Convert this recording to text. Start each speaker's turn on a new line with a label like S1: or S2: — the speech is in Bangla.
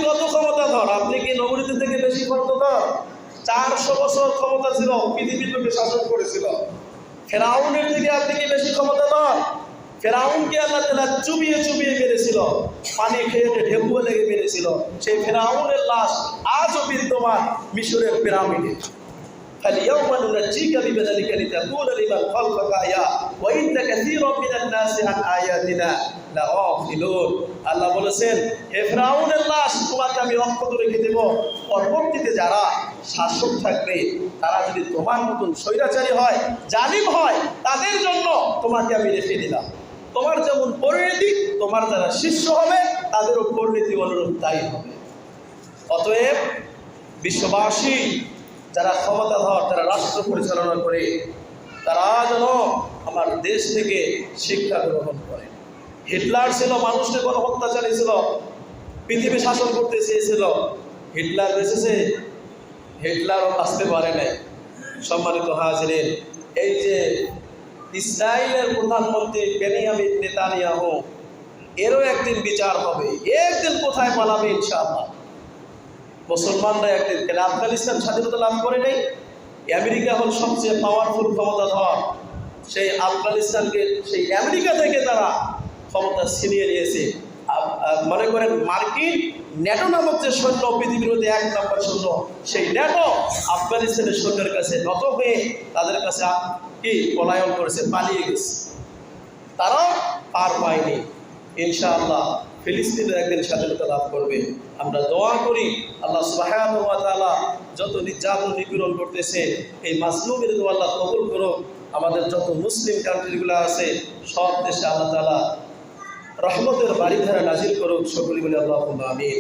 S1: কত ক্ষমতাধর? আপনি কি নবরীদের থেকে বেশি ক্ষমতাধর? 400 বছর ক্ষমতা ছিল, পৃথিবীর লোকে শাসন করেছিল। ফেরাউনের থেকে আপনি কি বেশি ক্ষমতাধর? ফেরাউনকে আল্লাহ তাআলা চুবিয়ে চুবিয়ে মেরেছিল, পানি খেয়ে ঢেকুয়া লেগে মেরেছিল। সেই ফেরাউনের লাশ আজও বিদ্যমান মিশরের পিরামিডে। فاليوم ننجيك ببدنك لتكون لمن خلفك آية وإن كثيرا من الناس عن آياتنا لغافلون। আল্লাহ বলেছেন, হে ফেরাউনের লাশ, তোমাকে আমি অক্ষত রেখে দেব। পরবর্তীতে যারা শাসক থাকবে, তারা যদি তোমার মতন স্বৈরাচারী হয়, জালিম হয়, তাদের জন্য তোমাকে আমি রেখে দিলাম। তোমার যেমন পরিণতি, তোমার যারা শিষ্য হবে তাদেরও পরিণতি অনুরূপ তাই হবে। অতএব বিশ্ববাসী যারা ক্ষমতাধর, যারা রাষ্ট্র পরিচালনা করে, তারা যেন আমার দেশ থেকে শিক্ষা গ্রহণ করে। হিটলার ছিল মানুষকে গণহত্যা চালিয়েছিল, পৃথিবী শাসন করতে চেয়েছিল। হিটলার বেঁচেছে? হিটলারও বাঁচতে পারে নাই। সম্মানিত হাজিরিন, এই যে ইসরায়েলের প্রধানমন্ত্রী বেনিয়ামিন নেতানিয়াহু, এরও একদিন বিচার হবে। একদিন কোথায় পালাবে ইনশাআল্লাহ। মুসলমানরা একদিন, কেন আফগানিস্তান স্বাধীনতা লাভ করে নেই? আমেরিকা হল সবচেয়ে পাওয়ারফুল ক্ষমতাধর। সেই আফগানিস্তানকে সেই আমেরিকা থেকে তারা ক্ষমতা ছিনিয়ে নিয়েছে। মনে করেন মার্কিন ন্যাটো নামক যে সৈন্য পৃথিবীর মধ্যে 1 নম্বর সৈন্য, সেই ন্যাটো আফগানিস্তানের সৈন্যের কাছে নত হয়ে তাদের কাছে কি পলায়ন করেছে, পালিয়ে গেছে। তারাও পার পায়নি। ইনশাআল্লাহ ফিলিস্তিনের একদিন স্বাধীনতা লাভ করবে। আমরা দোয়া করি আল্লাহ সুবহানাহু ওয়া তাআলা যত নির্যাতন নিপীড়ন করতেছে, এই মাজলুমের দোয়া আল্লাহ কবুল করুক। আমাদের যত মুসলিম কান্ট্রিগুলো আছে, সব দেশে আল্লাহ তাআলা রহমতের বাড়িধারা নাজিল করুক। সকলে বলে আল্লাহুম্মা আমিন।